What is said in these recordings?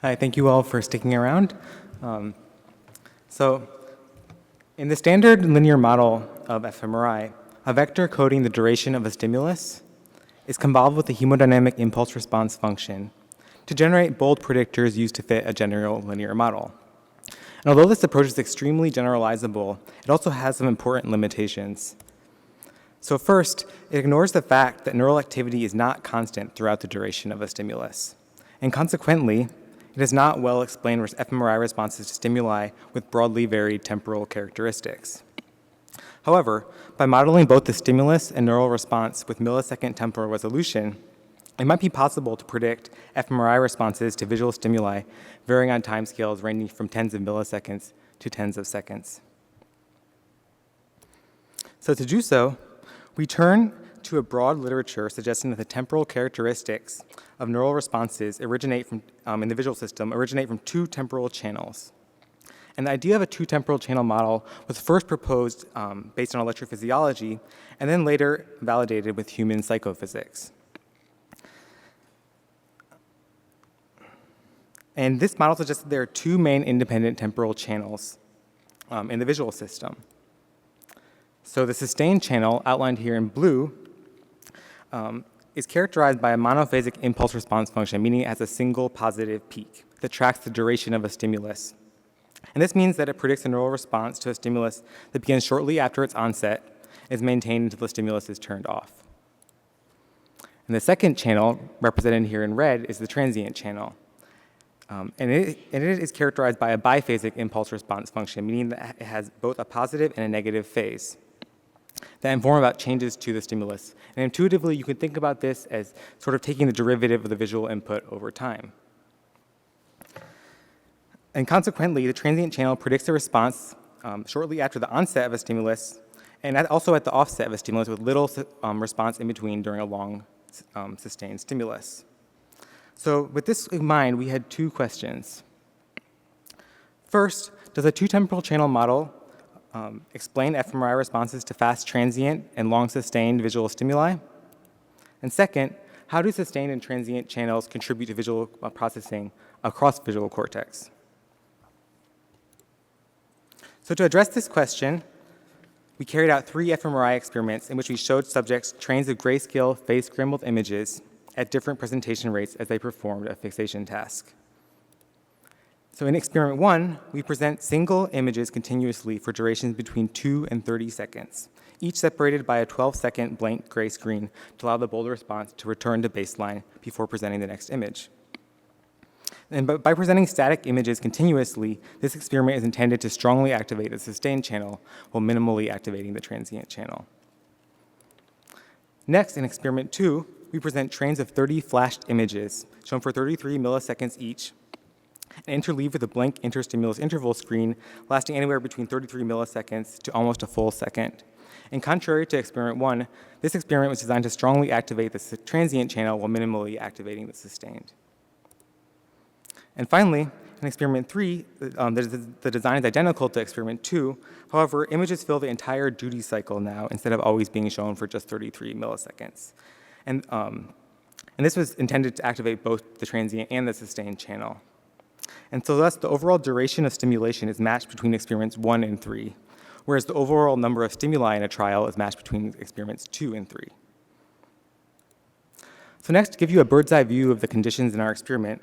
Hi, thank you all for sticking around. So, in the standard linear model of fMRI, a vector coding the duration of a stimulus is combined with the hemodynamic impulse response function to generate bold predictors used to fit a general linear model. And although this approach is extremely generalizable, it also has some important limitations. So first, it ignores the fact that neural activity is not constant throughout the duration of a stimulus. And consequently, it is not well explained fMRI responses to stimuli with broadly varied temporal characteristics. However, by modeling both the stimulus and neural response with millisecond temporal resolution, it might be possible to predict fMRI responses to visual stimuli varying on timescales ranging from tens of milliseconds to tens of seconds. So to do so, we turn to a broad literature suggesting that the temporal characteristics of neural responses originate from, in the visual system originate from two temporal channels. And the idea of a two-temporal channel model was first proposed based on electrophysiology and then later validated with human psychophysics. And this model suggests that there are two main independent temporal channels in the visual system. So the sustained channel, outlined here in blue, is characterized by a monophasic impulse response function, meaning it has a single positive peak that tracks the duration of a stimulus. And this means that it predicts a neural response to a stimulus that begins shortly after its onset and is maintained until the stimulus is turned off. And the second channel, represented here in red, is the transient channel. And it is characterized by a biphasic impulse response function, meaning that it has both a positive and a negative phase that inform about changes to the stimulus. And intuitively, you could think about this as sort of taking the derivative of the visual input over time. And consequently, the transient channel predicts a response shortly after the onset of a stimulus and also at the offset of a stimulus with little response in between during a long sustained stimulus. So with this in mind, we had two questions. First, does a two-temporal channel model explain fMRI responses to fast transient and long sustained visual stimuli? And second, how do sustained and transient channels contribute to visual processing across visual cortex? So to address this question, we carried out 3 fMRI experiments in which we showed subjects trains of grayscale phase scrambled images at different presentation rates as they performed a fixation task. So in experiment 1, we present single images continuously for durations between 2 and 30 seconds, each separated by a 12-second blank gray screen to allow the bold response to return to baseline before presenting the next image. And by presenting static images continuously, this experiment is intended to strongly activate the sustained channel while minimally activating the transient channel. Next, in experiment 2, we present trains of 30 flashed images, shown for 33 milliseconds each, and interleaved with a blank interstimulus interval screen lasting anywhere between 33 milliseconds to almost a full second. And contrary to experiment 1, this experiment was designed to strongly activate the transient channel while minimally activating the sustained. And finally, in experiment 3, the design is identical to experiment 2. However, images fill the entire duty cycle now instead of always being shown for just 33 milliseconds. And this was intended to activate both the transient and the sustained channel. And so thus, the overall duration of stimulation is matched between experiments 1 and 3, whereas the overall number of stimuli in a trial is matched between experiments 2 and 3. So next, to give you a bird's eye view of the conditions in our experiment,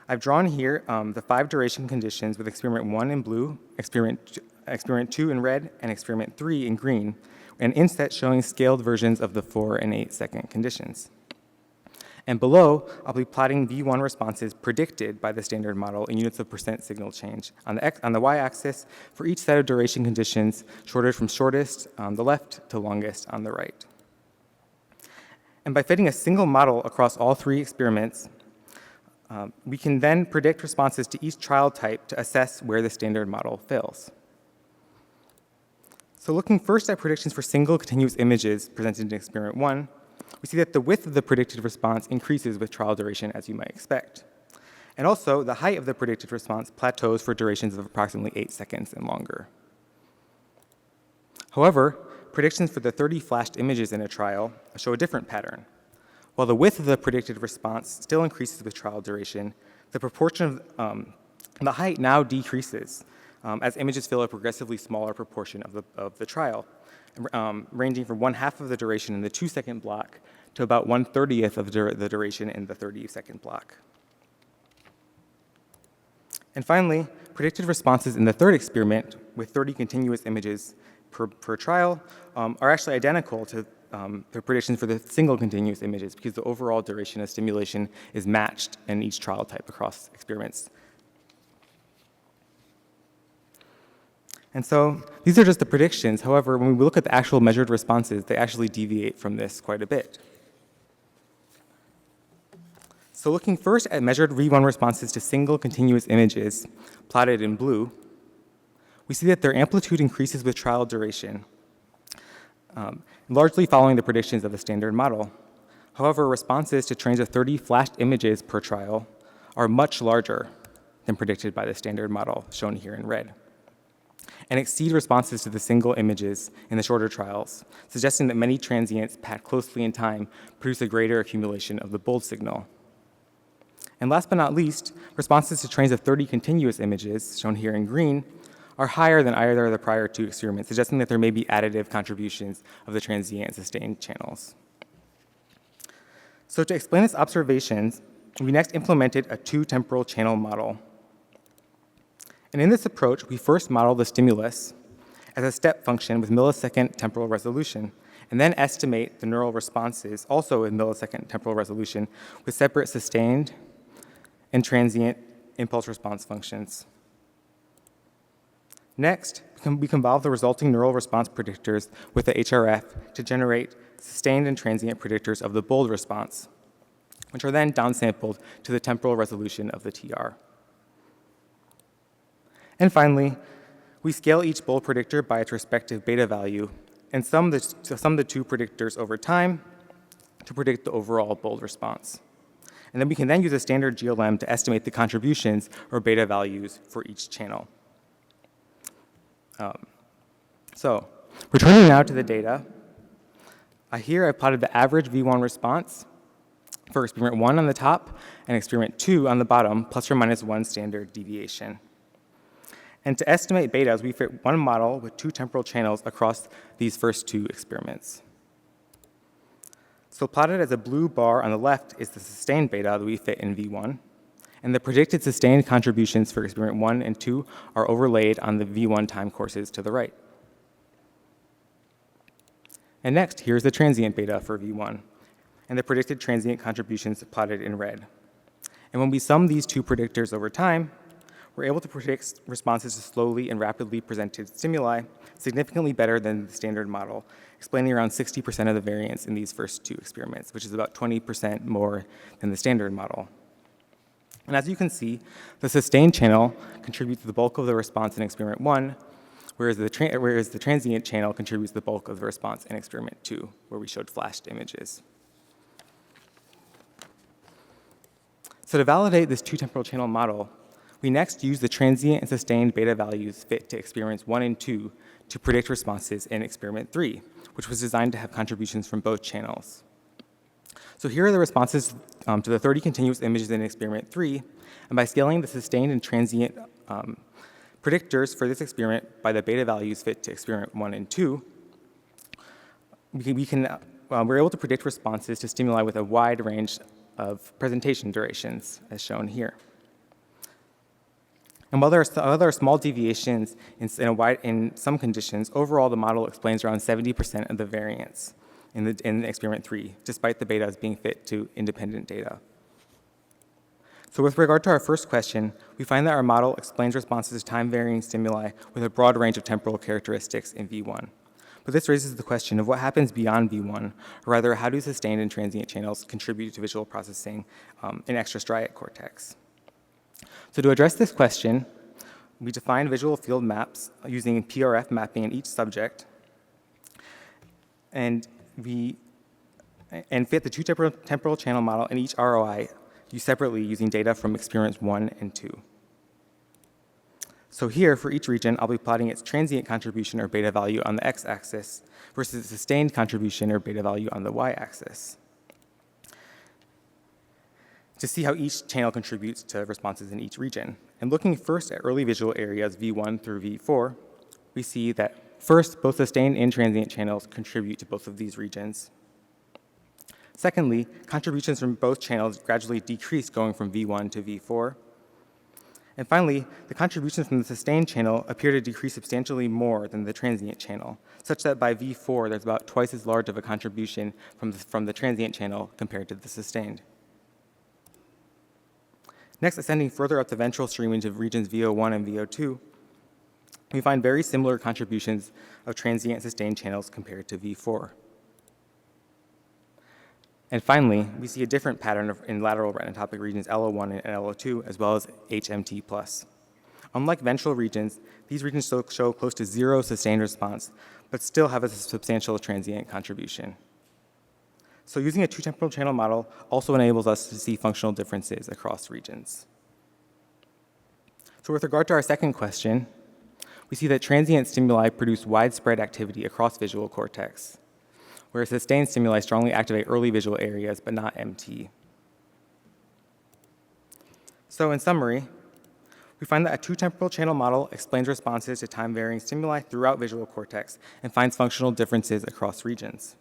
I've drawn here the 5 duration conditions with experiment 1 in blue, experiment 2 in red, and experiment 3 in green, and inset showing scaled versions of the 4 and 8 second conditions. And below, I'll be plotting V1 responses predicted by the standard model in units of percent signal change on the y-axis for each set of duration conditions, sorted from shortest on the left to longest on the right. And by fitting a single model across all 3 experiments, we can then predict responses to each trial type to assess where the standard model fails. So looking first at predictions for single continuous images presented in experiment 1, we see that the width of the predicted response increases with trial duration, as you might expect. And also, the height of the predicted response plateaus for durations of approximately 8 seconds and longer. However, predictions for the 30 flashed images in a trial show a different pattern. While the width of the predicted response still increases with trial duration, the proportion of the height now decreases as images fill a progressively smaller proportion of the trial, ranging from 1/2 of the duration in the 2-second block to about 1/30th of the duration in the 30-second block. And finally, predicted responses in the third experiment with 30 continuous images per trial are actually identical to the predictions for the single continuous images because the overall duration of stimulation is matched in each trial type across experiments. And so these are just the predictions. However, when we look at the actual measured responses, they actually deviate from this quite a bit. So looking first at measured V1 responses to single continuous images plotted in blue, we see that their amplitude increases with trial duration, largely following the predictions of the standard model. However, responses to trains of 30 flashed images per trial are much larger than predicted by the standard model, shown here in red, and exceed responses to the single images in the shorter trials, suggesting that many transients packed closely in time produce a greater accumulation of the bold signal. And last but not least, responses to trains of 30 continuous images, shown here in green, are higher than either of the prior two experiments, suggesting that there may be additive contributions of the transient and sustained channels. So to explain its observations, we next implemented a two-temporal channel model. And in this approach, we first model the stimulus as a step function with millisecond temporal resolution, and then estimate the neural responses also with millisecond temporal resolution with separate sustained and transient impulse response functions. Next, we convolve the resulting neural response predictors with the HRF to generate sustained and transient predictors of the bold response, which are then downsampled to the temporal resolution of the TR. And finally, we scale each bold predictor by its respective beta value and sum the two predictors over time to predict the overall bold response. And then we can then use a standard GLM to estimate the contributions or beta values for each channel. So returning now to the data, here I plotted the average V1 response for experiment 1 on the top and experiment 2 on the bottom, plus or minus 1 standard deviation. And to estimate betas, we fit one model with 2 temporal channels across these first 2 experiments. So plotted as a blue bar on the left is the sustained beta that we fit in V1, and the predicted sustained contributions for experiment 1 and 2 are overlaid on the V1 time courses to the right. And next, here's the transient beta for V1, and the predicted transient contributions plotted in red. And when we sum these 2 predictors over time, we're able to predict responses to slowly and rapidly presented stimuli significantly better than the standard model, explaining around 60% of the variance in these first 2 experiments, which is about 20% more than the standard model. And as you can see, the sustained channel contributes to the bulk of the response in experiment 1, whereas the transient channel contributes to the bulk of the response in experiment 2, where we showed flashed images. So to validate this 2-temporal channel model, we next use the transient and sustained beta values fit to experiments 1 and 2 to predict responses in experiment 3, which was designed to have contributions from both channels. So here are the responses to the 30 continuous images in experiment 3, and by scaling the sustained and transient predictors for this experiment by the beta values fit to experiment 1 and 2, we're able to predict responses to stimuli with a wide range of presentation durations, as shown here. And while there are small deviations in some conditions, overall the model explains around 70% of the variance in experiment 3, despite the betas being fit to independent data. So with regard to our first question, we find that our model explains responses to time-varying stimuli with a broad range of temporal characteristics in V1. But this raises the question of what happens beyond V1, or rather, how do sustained and transient channels contribute to visual processing in extrastriate cortex? So to address this question, we define visual field maps using PRF mapping in each subject, and fit the 2-temporal channel model in each ROI separately using data from experiments 1 and 2. So here, for each region, I'll be plotting its transient contribution or beta value on the x-axis versus its sustained contribution or beta value on the y-axis. to see how each channel contributes to responses in each region. And looking first at early visual areas V1 through V4, we see that first, both sustained and transient channels contribute to both of these regions. Secondly, contributions from both channels gradually decrease going from V1 to V4. And finally, the contributions from the sustained channel appear to decrease substantially more than the transient channel, such that by V4, there's about twice as large of a contribution from the transient channel compared to the sustained. Next, ascending further up the ventral stream into regions VO1 and VO2, we find very similar contributions of transient and sustained channels compared to V4. And finally, we see a different pattern in lateral retinotopic regions LO1 and LO2, as well as HMT+. Unlike ventral regions, these regions show close to zero sustained response, but still have a substantial transient contribution. So using a two-temporal channel model also enables us to see functional differences across regions. So with regard to our second question, we see that transient stimuli produce widespread activity across visual cortex, whereas sustained stimuli strongly activate early visual areas, but not MT. So in summary, we find that a two-temporal channel model explains responses to time-varying stimuli throughout visual cortex and finds functional differences across regions.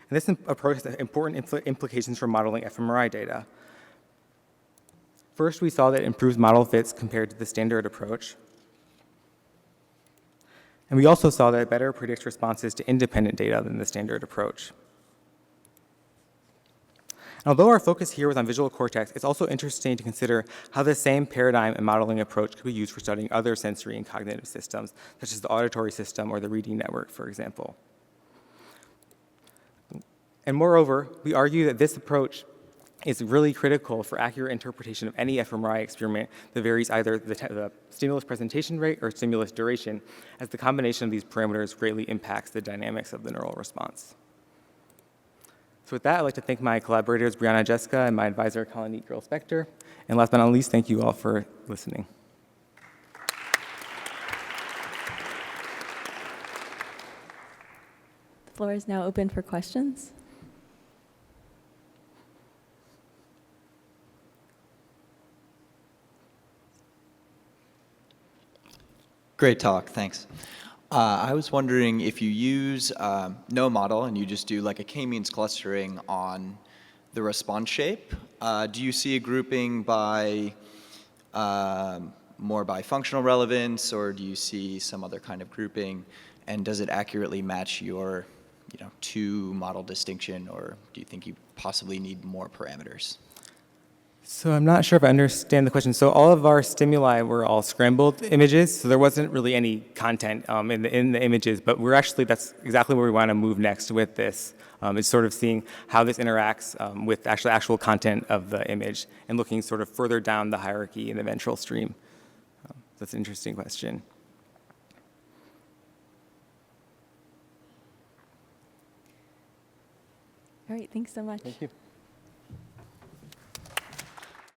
And this approach has important implications for modeling fMRI data. First, we saw that it improves model fits compared to the standard approach. And we also saw that it better predicts responses to independent data than the standard approach. And although our focus here was on visual cortex, it's also interesting to consider how the same paradigm and modeling approach could be used for studying other sensory and cognitive systems, such as the auditory system or the reading network, for example. And moreover, we argue that this approach is really critical for accurate interpretation of any fMRI experiment that varies either the stimulus presentation rate or stimulus duration, as the combination of these parameters greatly impacts the dynamics of the neural response. So with that, I'd like to thank my collaborators, Brianna Jessica, and my advisor, Colleen Girl-Spector. And last but not least, thank you all for listening. The floor is now open for questions. Great talk, thanks. I was wondering if you use no model and you just do like a k-means clustering on the response shape, do you see a grouping by more by functional relevance, or do you see some other kind of grouping, and does it accurately match your two model distinction, or do you think you possibly need more parameters? So I'm not sure if I understand the question. So all of our stimuli were all scrambled images, so there wasn't really any content in the images, but that's exactly where we want to move next with this. Is sort of seeing how this interacts with actual content of the image and looking sort of further down the hierarchy in the ventral stream. That's an interesting question. All right, thanks so much. Thank you.